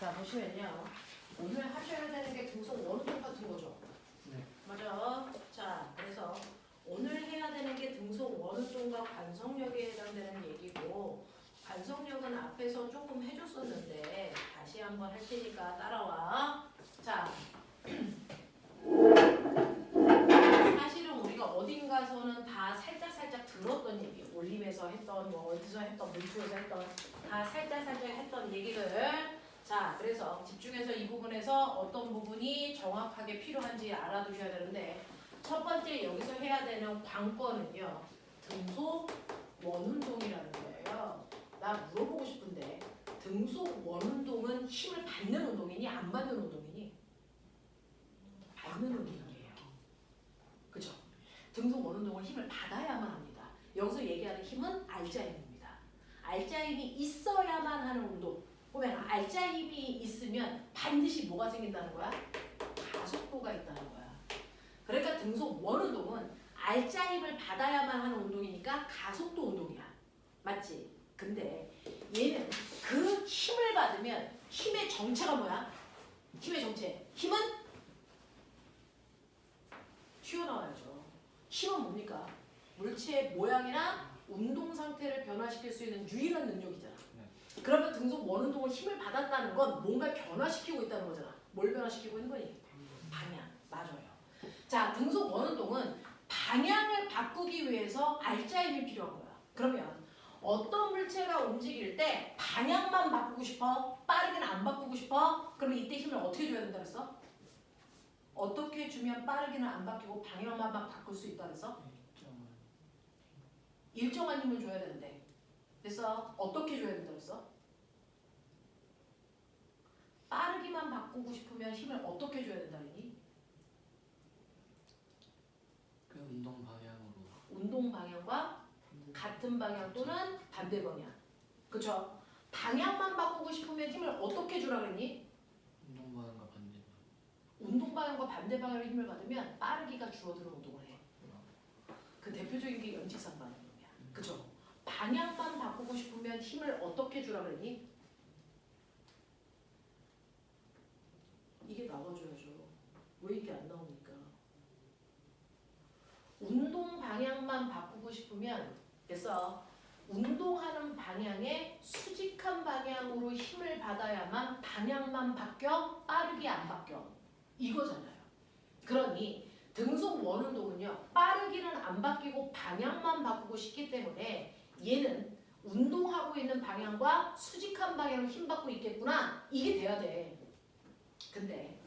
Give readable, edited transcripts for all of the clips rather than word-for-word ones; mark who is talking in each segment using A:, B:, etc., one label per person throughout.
A: 자, 보시면요. 오늘 하셔야 되는 게 등속 원운동 같은 거죠.
B: 네.
A: 맞아. 자, 그래서 오늘 해야 되는 게 등속 원운동과 관성력에 해당되는 얘기고, 관성력은 앞에서 조금 해줬었는데 다시 한번 할 테니까 따라와. 자, 사실은 우리가 어딘가서는 다 살짝 들었던 얘기, 올림에서 했던, 뭐 어디서 했던, 문투에서 했던, 다 살짝 했던 얘기들. 자, 그래서 집중해서 이 부분에서 어떤 부분이 정확하게 필요한지 알아두셔야 되는데, 첫 번째 여기서 해야 되는 관건은요, 등속 원운동이라는 거예요. 나 물어보고 싶은데, 등속 원운동은 힘을 받는 운동이니 안 받는 운동이니? 받는 운동이에요. 그죠? 등속 원운동은 힘을 받아야만 합니다. 여기서 얘기하는 힘은 알짜힘입니다. 알짜힘이 있어야만 하는 운동. 보면 알짜힘이 있으면 반드시 뭐가 생긴다는 거야? 가속도가 있다는 거야. 그러니까 등속 원운동은 알짜힘을 받아야만 하는 운동이니까 가속도 운동이야. 맞지? 근데 얘는 그 힘을 받으면 힘의 정체가 뭐야? 힘의 정체. 힘은 튀어나와야죠. 힘은 뭡니까? 물체의 모양이나 운동 상태를 변화시킬 수 있는 유일한 능력이잖아. 그러면 등속 원운동을 힘을 받았다는 건 뭔가 변화시키고 있다는 거잖아. 뭘 변화시키고 있는 거니? 방향. 맞아요. 자, 등속 원운동은 방향을 바꾸기 위해서 알짜힘이 필요한 거야. 그러면 어떤 물체가 움직일 때 방향만 바꾸고 싶어? 빠르게는 안 바꾸고 싶어? 그러면 이때 힘을 어떻게 줘야 된다 그랬어? 어떻게 주면 빠르게는 안 바뀌고 방향만 막 바꿀 수 있다 그랬어? 일정한 힘을 줘야 되는데. 그래서 어떻게 줘야 된다 그랬어? 빠르기만 바꾸고 싶으면 힘을 어떻게 줘야 된다 그랬니?
B: 그 운동 방향으로.
A: 운동 방향과 같은 방향 또는 반대 방향. 그쵸? 방향만 바꾸고 싶으면 힘을 어떻게 주라 그랬니?
B: 운동 방향과 반대.
A: 운동 방향과 반대 방향으로 힘을 받으면 빠르기가 줄어드는 운동을 해. 그 대표적인 게 연직상 반응이야. 그죠? 방향만 바꾸고 싶으면 힘을 어떻게 주라 그랬니? 이게 나와줘야죠. 왜 이게 안 나오니까. 운동 방향만 바꾸고 싶으면 그래서 운동하는 방향에 수직한 방향으로 힘을 받아야만 방향만 바뀌어 빠르게 안 바뀌어. 이거잖아요. 그러니 등속 원운동은요. 빠르기는 안 바뀌고 방향만 바꾸고 싶기 때문에 얘는 운동하고 있는 방향과 수직한 방향으로 힘 받고 있겠구나. 이게 돼야 돼. 근데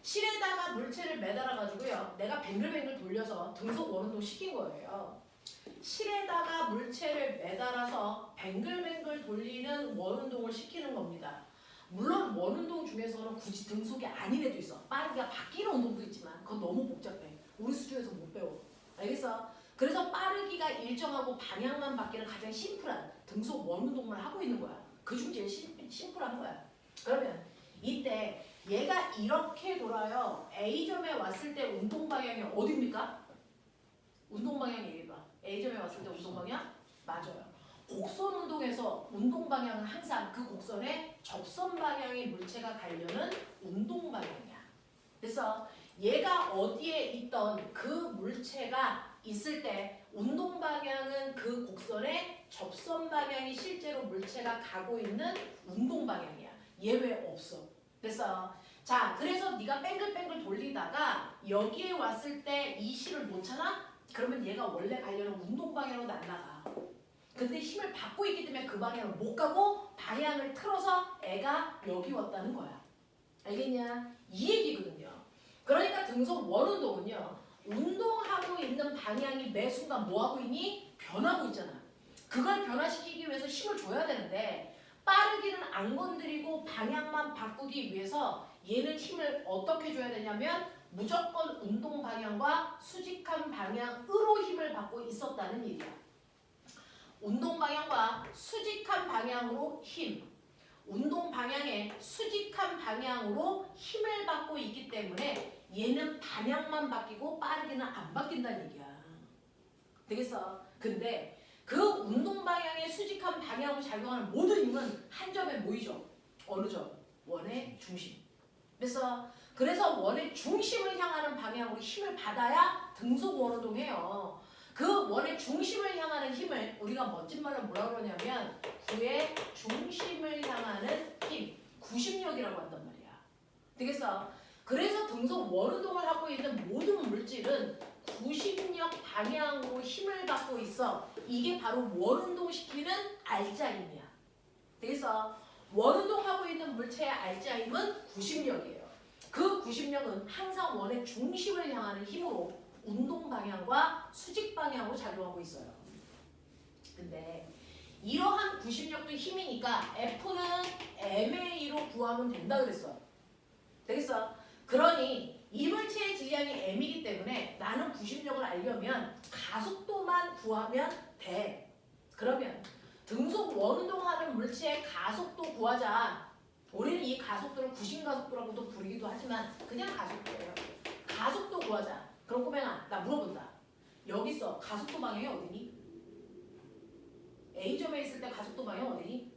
A: 실에다가 물체를 매달아 가지고요. 내가 뱅글뱅글 돌려서 등속 원운동 시킨 거예요. 실에다가 물체를 매달아서 뱅글뱅글 돌리는 원운동을 시키는 겁니다. 물론 원운동 중에서는 굳이 등속이 아닌 애도 있어. 빠르게 바뀌는 운동도 있지만 그건 너무 복잡해. 우리 수준에서 못 배워. 알겠어? 그래서 빠르기가 일정하고 방향만 바뀌는 가장 심플한 등속 원운동만 하고 있는 거야. 그중 제일 심플한 거야. 그러면 이때 얘가 이렇게 돌아요. A점에 왔을 때 운동 방향이 어디입니까? 운동 방향 얘기해봐. A점에 왔을 때 운동 방향? 맞아요. 곡선 운동에서 운동 방향은 항상 그 곡선의 접선 방향의 물체가 가려는 운동 방향이야. 그래서 얘가 어디에 있던 그 물체가 있을 때 운동 방향은 그 곡선의 접선 방향이 실제로 물체가 가고 있는 운동 방향이야. 예외 없어. 그래서 자, 그래서 네가 뱅글뱅글 돌리다가 여기에 왔을 때 이 실을 놓잖아? 그러면 얘가 원래 가려는 운동 방향으로 날아가. 근데 힘을 받고 있기 때문에 그 방향을 못 가고 방향을 틀어서 애가 여기 왔다는 거야. 알겠냐? 이 얘기거든요. 그러니까 등속 원운동은요. 운동하고 있는 방향이 매 순간 뭐하고 있니? 변하고 있잖아. 그걸 변화시키기 위해서 힘을 줘야 되는데 빠르기는 안 건드리고 방향만 바꾸기 위해서 얘는 힘을 어떻게 줘야 되냐면 무조건 운동 방향과 수직한 방향으로 힘을 받고 있었다는 얘기야. 운동 방향과 수직한 방향으로 힘, 운동 방향에 수직한 방향으로 힘을 받고 있기 때문에 얘는 방향만 바뀌고 빠르게는 안 바뀐다는 얘기야. 되겠어? 근데 그 운동 방향에 수직한 방향으로 작용하는 모든 힘은 한 점에 모이죠. 어느 점? 원의 중심. 그래서 원의 중심을 향하는 방향으로 힘을 받아야 등속 원운동해요. 그 원의 중심을 향하는 힘을 우리가 멋진 말로 뭐라 그러냐면 구의 중심을 향하는 힘, 구심력이라고 한단 말이야. 되겠어? 그래서 등속 원운동을 하고 있는 모든 물질은 구심력 방향으로 힘을 받고 있어. 이게 바로 원운동시키는 알자힘이야. 되겠어? 원운동하고 있는 물체의 알자힘은 구심력이에요. 그 구심력은 항상 원의 중심을 향하는 힘으로 운동 방향과 수직 방향으로 작용하고 있어요. 근데 이러한 구심력도 힘이니까 F는 ma로 구하면 된다 그랬어. 되겠어? 그러니 이 물체의 질량이 m이기 때문에 나는 구심력을 알려면 가속도만 구하면 돼. 그러면 등속 원운동하는 물체의 가속도 구하자. 우리는 이 가속도를 구심가속도라고도 부르기도 하지만 그냥 가속도예요. 가속도 구하자. 그럼 꼬맹아 나 물어본다. 여기서 가속도 방향이 어디니? A점에 있을 때 가속도 방향 어디니?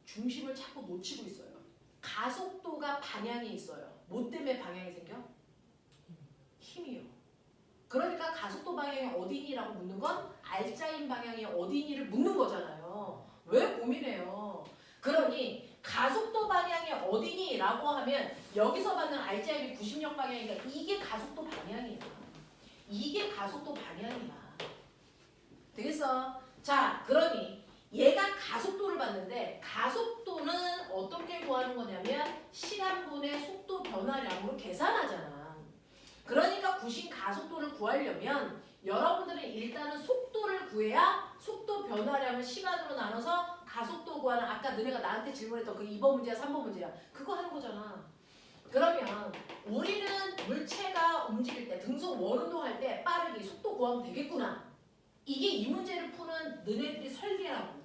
A: 중심을 자꾸 놓치고 있어요. 가속도가 방향이 있어요. 뭐 때문에 방향이 생겨? 힘이요. 그러니까 가속도 방향이 어디니라고 묻는 건 알짜인 방향이 어디니를 묻는 거잖아요. 왜 고민해요? 그러니 가속도 방향이 어디니라고 하면 여기서 받는 알짜임이 구심력 방향이니까 이게 가속도 방향이야. 이게 가속도 방향이야. 되겠어? 자, 그러니 얘가 가속도를 받는데 가속도는 어떻게 구하는 거냐면 시간분의 속도 변화량으로 계산하잖아. 그러니까 구심 가속도를 구하려면 여러분들은 일단은 속도를 구해야 속도 변화량을 시간으로 나눠서 가속도 구하는 아까 너네가 나한테 질문했던 그 2번 문제야 3번 문제야 그거 하는 거잖아. 그러면 우리는 물체가 움직일 때 등속 원운동할 때 빠르게 속도 구하면 되겠구나. 이게 이 문제를 푸는 너네들이 설계라고.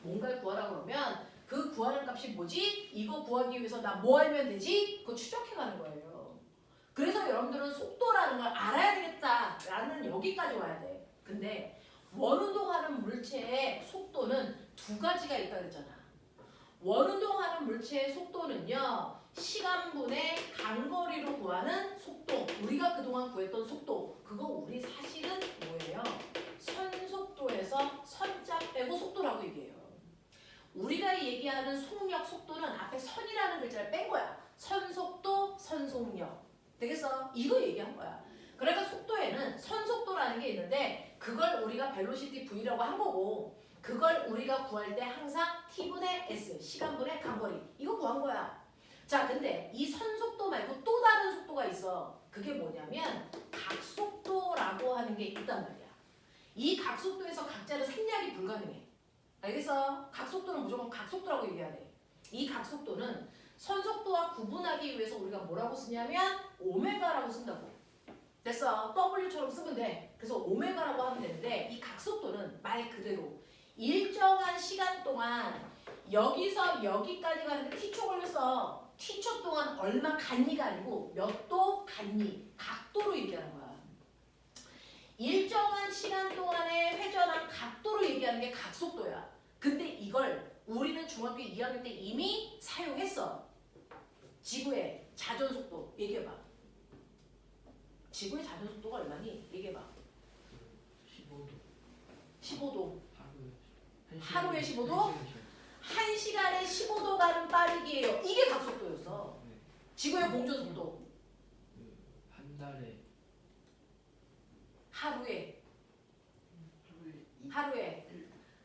A: 뭔가를 구하라 그러면 그 구하는 값이 뭐지? 이거 구하기 위해서 나 뭐 알면 되지? 그거 추적해가는 거예요. 그래서 여러분들은 속도라는 걸 알아야 되겠다라는 여기까지 와야 돼. 근데 원운동하는 물체의 속도는 두 가지가 있다 그랬잖아. 원운동하는 물체의 속도는요. 시간분의 간거리로 구하는 속도. 우리가 그동안 구했던 속도. 그거 우리 사실은 뭐예요? 선속도에서 선자 빼고 속도라고 얘기해요. 우리가 얘기하는 속력 속도는 앞에 선이라는 글자를 뺀 거야. 선속도, 선속력. 되겠어? 이거 얘기한 거야. 그러니까 속도에는 선속도라는 게 있는데 그걸 우리가 벨로시티 V라고 한 거고 그걸 우리가 구할 때 항상 T분의 S, 시간분의 간거리 이거 구한 거야. 자, 근데 이 선속도 말고 또 다른 속도가 있어. 그게 뭐냐면 각속도라고 하는 게 있단 말이야. 이 각속도에서 각자는 생략이 불가능해. 알겠어? 각속도는 무조건 각속도라고 얘기해야 돼. 이 각속도는 선속도와 구분하기 위해서 우리가 뭐라고 쓰냐면 오메가라고 쓴다고. 됐어. W처럼 쓰면 돼. 그래서 오메가라고 하면 되는데 이 각속도는 말 그대로 일정한 시간 동안 여기서 여기까지 가는데 t초 걸렸어. t초 동안 얼마 갔니가 아니고 몇 도 갔니. 각도로 얘기하는 거야. 일정한 시간 동안의 회전한 각도로 얘기하는 게 각속도야. 근데 이걸 우리는 중학교 2학년 때 이미 사용했어. 지구의 자전속도 얘기해봐. 지구의 자전속도가 얼마니? 얘기해봐.
B: 15도.
A: 15도.
B: 하루에
A: 하루에 15도? 1시간에 15도 가는 빠르기예요. 이게 각속도였어.
B: 네.
A: 지구의 공전속도.
B: 한 달에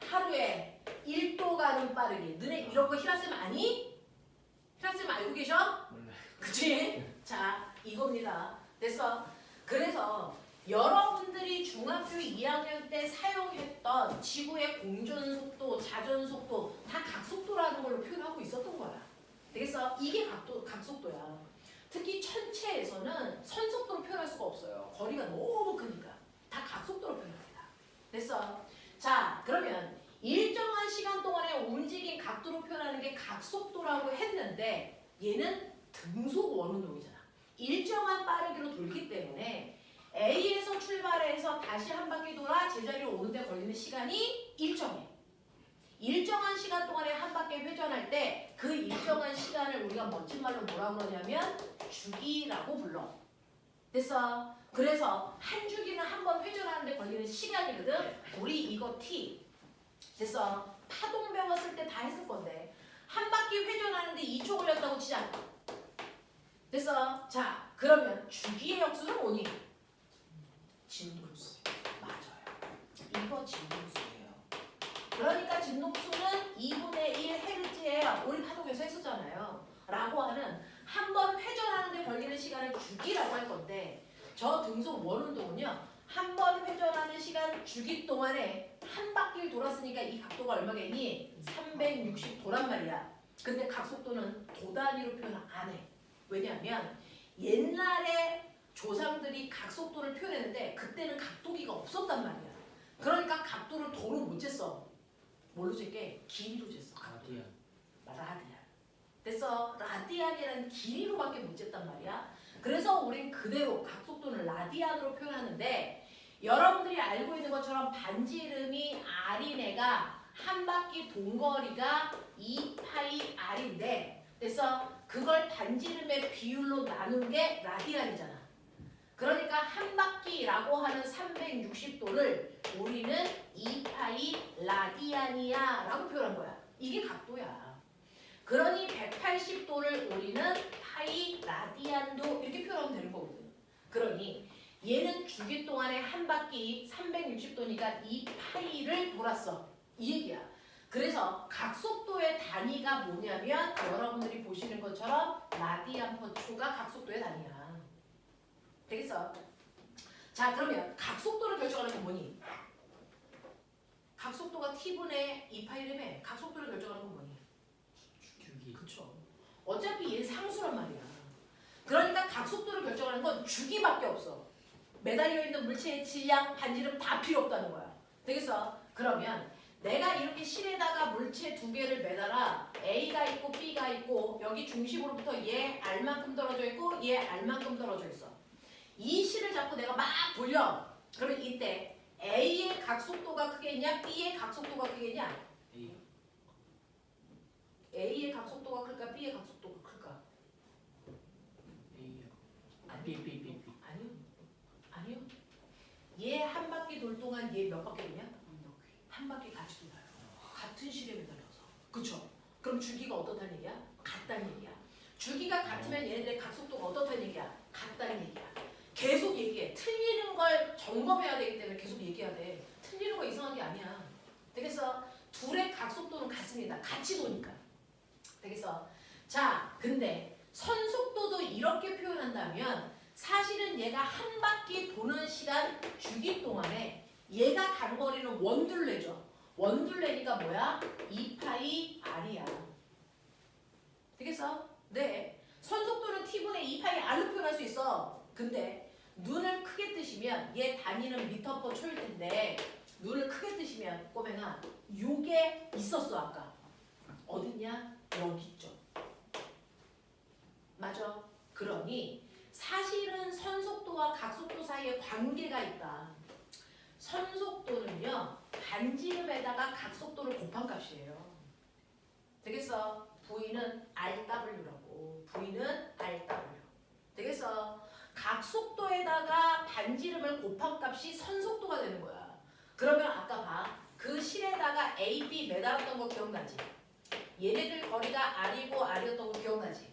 A: 하루에 1도 가는 빠르기. 너네 이런 거 히라쌤 아니? 히라쌤 알고 계셔?
B: 몰라요.
A: 그치? 자, 이겁니다. 됐어? 그래서 여러분들이 중학교 2학년 때 사용했던 지구의 공전속도, 자전속도 다 각속도라는 걸로 표현하고 있었던 거야. 되겠어? 이게 각속도야. 특히 천체에서는 선속도로 표현할 수가 없어요. 거리가 너무 크니까. 다 각속도로 표현합니다. 됐어? 자, 그러면 일정한 시간 동안에 움직인 각도로 표현하는 게 각속도라고 했는데 얘는 등속 원운동이잖아. 일정한 빠르기로 돌기 때문에 A에서 출발해서 다시 한 바퀴 돌아 제자리로 오는데 걸리는 시간이 일정해. 일정한 시간 동안에 한 바퀴 회전할 때 그 일정한 시간을 우리가 멋진 말로 뭐라 그러냐면 주기라고 불러. 됐어? 그래서 한 주기는 한 번 회전하는데 걸리는 시간이거든. 우리 이거 T. 됐어? 파동 배웠을 때 다 했을 건데 한 바퀴 회전하는데 2초 걸렸다고 치자. 됐어? 자, 그러면 주기의 역수는 뭐니? 진동수. 맞아요. 이거 진동수예요. 그러니까 진동수는 2분의 1 헤르츠예요. 우리 파동에서 했었잖아요. 라고 하는 한 번 회전하는데 걸리는 시간을 주기라고 할 건데 저 등속 원운동은요. 한 번 회전하는 시간 주기 동안에 한 바퀴를 돌았으니까 이 각도가 얼마겠니? 360도란 말이야. 근데 각속도는 도 단위로 표현 안 해. 왜냐하면 옛날에 조상들이 각속도를 표현했는데 그때는 각도기가 없었단 말이야. 그러니까 각도를 도로 못 쟀어. 뭘로 쟀게? 길이로 쟀어.
B: 라디안.
A: 라디안. 됐어. 라디안이라는 길이로밖에 못 쟀단 말이야. 그래서 우린 그대로 각속도는 라디안으로 표현하는데 여러분들이 알고 있는 것처럼 반지름이 R인애가 한 바퀴 동거리가 2파이 R인데 됐어? 그걸 반지름의 비율로 나눈 게 라디안이잖아. 그러니까 한 바퀴라고 하는 360도를 우리는 2파이 라디안이야 라고 표현한 거야. 이게 각도야. 그러니 180도를 우리는 파이 라디안도 이렇게 표현하면 되는 거거든. 그러니 얘는 주기 동안에 한 바퀴 360도니까 2파이를 돌았어. 이 얘기야. 그래서 각속도의 단위가 뭐냐면 여러분들이 보시는 것처럼 라디안 퍼 초가 각속도의 단위야. 되겠어? 자, 그러면 각속도를 결정하는 건 뭐니? 각속도가 t분의 2파이라며 각속도를 결정하는 건 뭐니?
B: 주기.
A: 그쵸. 어차피 얘는 상수란 말이야. 그러니까 각속도를 결정하는 건 주기밖에 없어. 매달려 있는 물체의 질량, 반지름 다 필요 없다는 거야. 되겠어? 그러면 내가 이렇게 실에다가 물체 두 개를 매달아 A가 있고 B가 있고 여기 중심으로부터 얘 R만큼 떨어져 있고 얘 R만큼 떨어져 있어. 이 실을 잡고 내가 막 돌려. 그러면 이때 A의 각속도가 크겠냐? B의 각속도가 크겠냐?
B: A.
A: A의 각속도가 클까? B의 각속도가 클까?
B: A요.
A: 아니,
B: B.
A: 아니요. 아니요. 얘 한 바퀴 돌 동안 얘 몇 바퀴 도냐? 한 바퀴 같이 돌아요. 같은 실에 매달려서. 그쵸? 그럼 주기가 어떻다는 얘기야? 같다는 얘기야. 주기가 같으면 얘네들의 각속도가 어떻다는 얘기야? 같다는 얘기야. 계속 얘기해. 틀리는 걸 점검해야 되기 때문에 계속 얘기해야 돼. 틀리는 거 이상한 게 아니야. 되겠어? 둘의 각속도는 같습니다. 같이 도니까. 되겠어? 자, 근데 선속도도 이렇게 표현한다면 사실은 얘가 한 바퀴 도는 시간 주기 동안에 얘가 간 거리는 원둘레죠. 원둘레니까 뭐야? 2파이 R이야. 되겠어? 네. 선속도는 T분의 2파이 R로 표현할 수 있어. 근데 눈을 크게 뜨시면 얘 단위는 미터 퍼 초일 텐데 눈을 크게 뜨시면 꼬맹아 요게 있었어 아까. 어딨냐? 여기 있죠. 맞아. 그러니 사실은 선속도와 각속도 사이에 관계가 있다. 선속도는요 반지름에다가 각속도를 곱한 값이에요. 되겠어? V는 RW라고. V는 RW. 되겠어? 각속도에다가 반지름을 곱한 값이 선속도가 되는 거야. 그러면 아까 봐. 그 실에다가 A, B 매달았던 거 기억나지? 얘네들 거리가 R이고 R이었던 거 기억나지?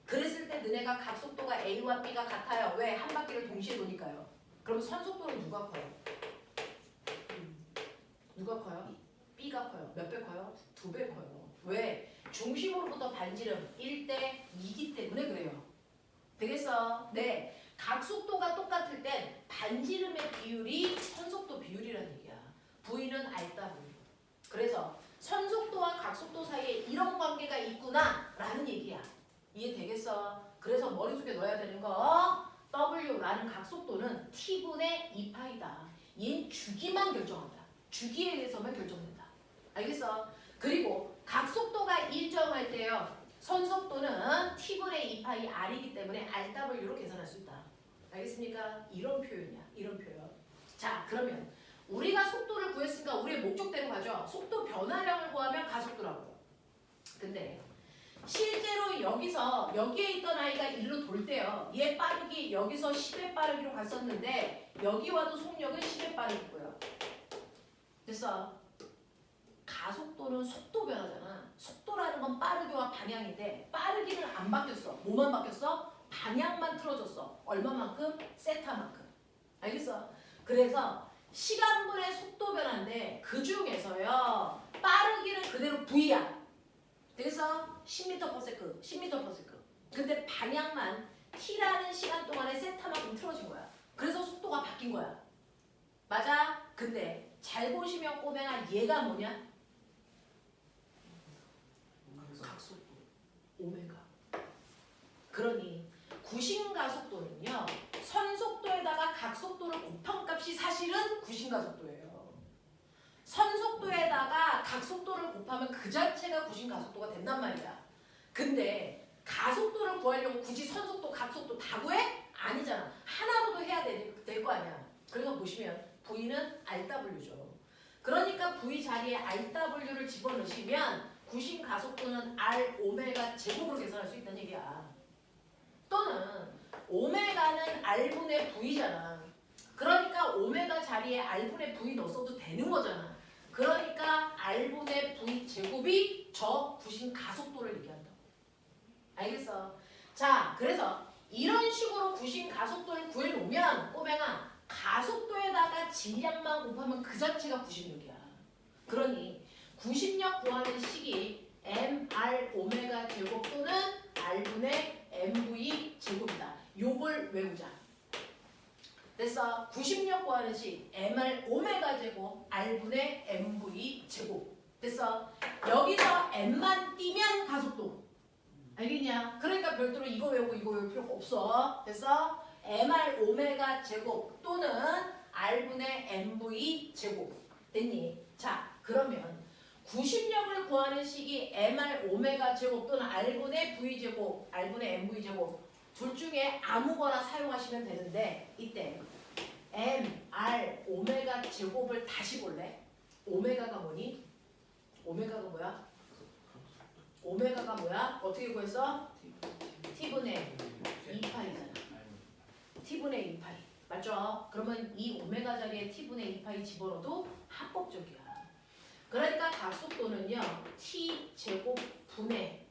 A: 그랬을 때 너네가 각속도가 A와 B가 같아요. 왜? 한 바퀴를 동시에 도니까요. 그럼 선속도는 누가 커요? 누가 커요? B가 커요. 몇 배 커요? 2배 커요. 왜? 중심으로부터 반지름 1대 2기 때문에 그래요. 되겠어? 네. 각속도가 똑같을 땐 반지름의 비율이 선속도 비율이라는 얘기야. V는 RW. 그래서 선속도와 각속도 사이에 이런 관계가 있구나 라는 얘기야. 이해되겠어? 그래서 머릿속에 넣어야 되는 거 W라는 각속도는 T분의 2파이다. 얘는 주기만 결정한다. 주기에 의해서만 결정된다. 알겠어? 그리고 각속도가 일정할 때요. 선속도는 T분의 2파이 R이기 때문에 RW로 계산할 수 있다. 알겠습니까? 이런 표현이야. 이런 표현. 자, 그러면 우리가 속도를 구했으니까 우리의 목적대로 가죠. 속도 변화량을 구하면 가속도 근데 실제로 여기에 있던 아이가 일로 돌 때요. 얘 빠르기 여기서 10의 빠르기로 갔었는데 여기 와도 속력은 10의 빠르기고요. 됐어. 가속도는 속도 변화잖아. 속도라는 건 빠르기와 방향인데 빠르기는 안 바뀌었어. 뭐만 바뀌었어? 방향만 틀어졌어. 얼마만큼? 세타만큼. 알겠어? 그래서 시간분의 속도 변화인데 그 중에서요. 빠르기는 그대로 V야. 그래서 10m/s, 10m/s. 근데 방향만 T라는 시간 동안에 세타만큼 틀어진 거야. 그래서 속도가 바뀐 거야. 맞아? 근데 잘 보시면 꼬맹아 얘가 뭐냐? 각속도. 오메가. 그러니 구심가속도는요. 선속도에다가 각속도를 곱한 값이 사실은 구심가속도예요. 선속도에다가 각속도를 곱하면 그 자체가 구심가속도가 된단 말이야. 근데 가속도를 구하려고 굳이 선속도, 각속도 다 구해? 아니잖아. 하나로도 해야 될 거 아니야. 그래서 보시면 V는 RW죠. 그러니까 V 자리에 RW를 집어넣으시면 구심가속도는 R 오메가 제곱으로 계산할 수 있다는 얘기야. 또는 오메가는 R분의 V잖아. 그러니까 오메가 자리에 R분의 V 넣었어도 되는 거잖아. 그러니까 R분의 V 제곱이 저 구심가속도를 얘기한다고. 알겠어? 자, 그래서 이런 식으로 구심가속도를 구해놓으면 꼬맹아 가속도에다가 질량만 곱하면 그 자체가 구심력이야. 그러니 구심력 구하는 식이 mR 오메가 제곱 또는 R분의 mv 제곱이다. 요걸 외우자. 됐어. 구심력 구하는 식 mR 오메가 제곱 R분의 mv 제곱. 됐어. 여기서 m만 띄면 가속도. 알겠냐? 그러니까 별도로 이거 외우고 이거 외울 필요가 없어. 됐어? mR 오메가 제곱 또는 R분의 mv 제곱. 됐니? 자, 그러면 구심력을 구하는 식이 mR 오메가 제곱 또는 R분의 v 제곱, R분의 mv 제곱 둘 중에 아무거나 사용하시면 되는데 이때 mR 오메가 제곱을 다시 볼래? 오메가가 뭐니? 오메가가 뭐야? 오메가가 뭐야? 어떻게 구했어? t분의 2파이잖아. t분의 2파이. 맞죠? 그러면 이 오메가 자리에 t분의 2파이 집어넣어도 합법적이야. 그러니까 각속도는요. t 제곱 분의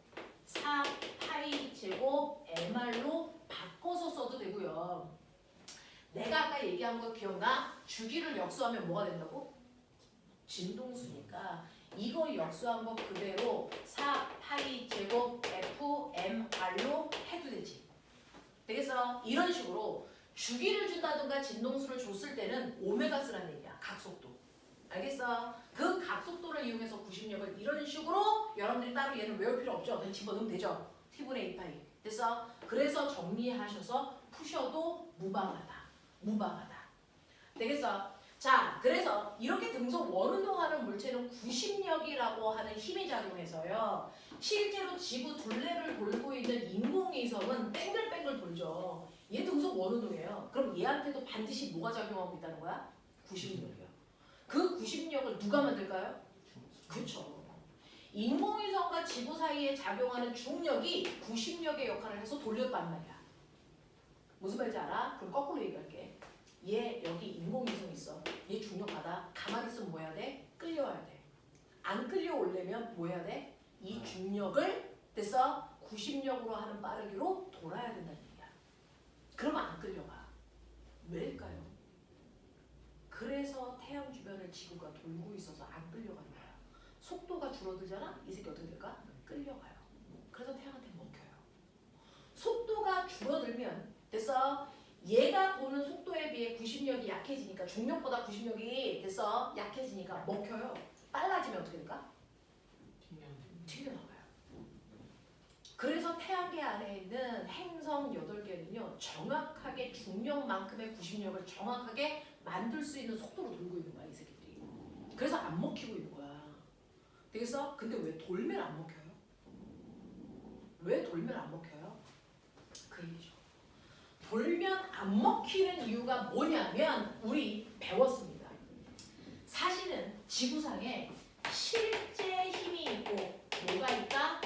A: 4파이 제곱 mr로 바꿔서 써도 되고요. 내가 아까 얘기한 거 기억나? 주기를 역수하면 뭐가 된다고? 진동수니까 이거 역수한 거 그대로 4파이 제곱 fmr로 해도 되지. 되겠어? 이런 식으로 주기를 준다든가 진동수를 줬을 때는 오메가 쓰라는 얘기야. 각속도. 알겠어? 그 각속도를 이용해서 구심력을 이런 식으로 여러분들이 따로 얘는 외울 필요 없죠. 그냥 집어넣으면 되죠. t분의 2파이. 됐어? 그래서 정리하셔서 푸셔도 무방하다. 무방하다. 되겠어? 자, 그래서 이렇게 등속 원운동하는 물체는 구심력이라고 하는 힘이 작용해서요. 실제로 지구 둘레를 돌고 있는 인공위성은 뺑글뺑글 돌죠. 얘 등속 원운동이에요. 그럼 얘한테도 반드시 뭐가 작용하고 있다는 거야? 구심력이요. 그 구심력을 누가 만들까요? 그렇죠. 인공위성과 지구 사이에 작용하는 중력이 구심력의 역할을 해서 돌렸단 말이야. 무슨 말인지 알아? 그럼 거꾸로 얘기할게. 얘 여기 인공위성 있어. 얘 중력 받아. 가만히 있으면 뭐 해야 돼? 끌려와야 돼. 안 끌려오려면 뭐 해야 돼? 이 중력을 됐어? 구심력으로 하는 빠르기로 돌아야 된다는 얘기야. 그러면 안 끌려가. 왜일까요? 그래서 태양 주변을 지구가 돌고 있어서 안 끌려가는 거야. 속도가 줄어들잖아? 이 새끼 어떻게 될까? 끌려가요. 그래서 태양한테 먹혀요. 속도가 줄어들면 됐어? 얘가 도는 속도에 비해 구심력이 약해지니까 중력보다 구심력이 됐어? 약해지니까 먹혀요. 빨라지면 어떻게 될까? 튕겨나가요. 그래서 태양계 안에 있는 행성 8개는요. 정확하게 중력만큼의 구심력을 정확하게 만들 수 있는 속도로 돌고 있는 거야. 이 새끼들이. 그래서 안 먹히고 있는 거야. 되겠어? 근데 왜 돌면 안 먹혀요? 왜 돌면 안 먹혀요? 그 얘기죠. 돌면 안 먹히는 이유가 뭐냐면 우리 배웠습니다. 사실은 지구상에 실제 힘이 있고 뭐가 있다?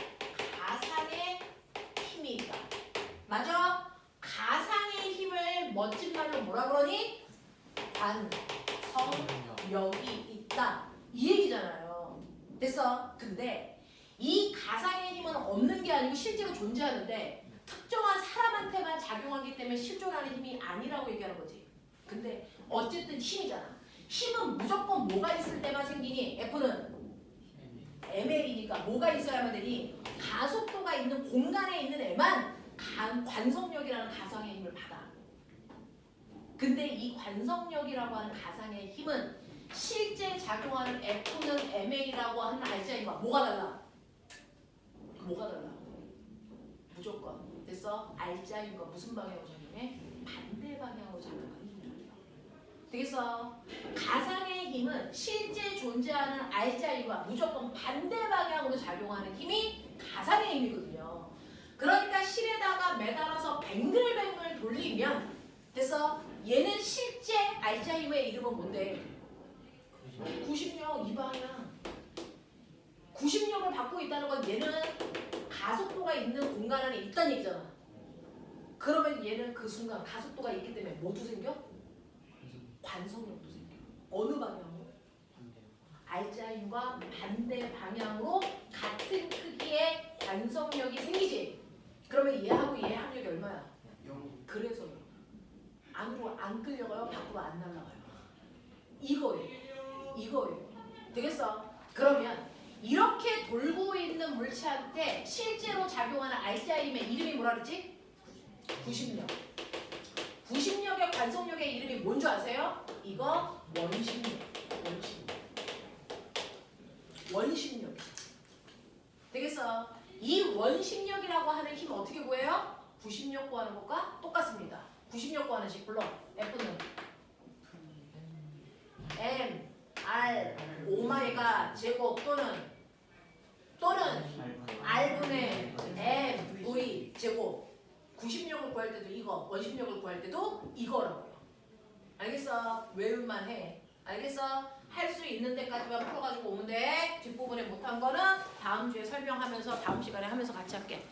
A: 됐어? 근데 이 가상의 힘은 없는 게 아니고 실제로 존재하는데 특정한 사람한테만 작용하기 때문에 실존하는 힘이 아니라고 얘기하는 거지. 근데 어쨌든 힘이잖아. 힘은 무조건 뭐가 있을 때만 생기니? F는 MA니까 뭐가 있어야만 되니? 가속도가 있는 공간에 있는 애만 관성력이라는 가상의 힘을 받아. 근데 이 관성력이라고 하는 가상의 힘은 실제 작용하는 F는 MA라고 하는 알짜임과 뭐가 달라? 뭐가 달라? 무조건. 됐어? 알짜임과 무슨 방향으로 작용해? 반대 방향으로 작용하는 힘이야. 되겠어? 가상의 힘은 실제 존재하는 알짜임과 무조건 반대 방향으로 작용하는 힘이 가상의 힘이거든요. 그러니까 실에다가 매달아서 뱅글뱅글 돌리면 됐어? 얘는 실제 알짜임의 이름은 뭔데? 90력 이 방향. 90력을 받고 있다는 건 얘는 가속도가 있는 공간 안에 있다는 얘기잖아. 그러면 얘는 그 순간 가속도가 있기 때문에 뭐도 생겨? 관성력도 생겨. 어느 방향으로? 알짜임과 반대 방향으로 같은 크기의 관성력이 생기지. 그러면 얘하고 얘 합력이 얼마야?
B: 0.
A: 그래서 안으로 안 끌려가요? 밖으로 안 날아가요? 이거예요. 되겠어? 그러면 이렇게 돌고 있는 물체한테 실제로 작용하는 알짜임의 이름이 뭐라 그랬지? 90력. 90력의 관성력의 이름이 뭔지 아세요? 이거 원심력. 원심력. 되겠어? 이 원심력이라고 하는 힘 어떻게 구해요? 90력 구하는 것과 똑같습니다. 90력 구하는 식 불러. F는 M, R, 오마이가 제곱 또는 R분의 M, V 제곱. 90력을 구할 때도 이거, 원심력을 구할 때도 이거라고요. 알겠어? 외울만 해. 알겠어? 할 수 있는 데까지만 풀어가지고 오면 돼. 뒷부분에 못한 거는 다음 주에 설명하면서 다음 시간에 하면서 같이 할게.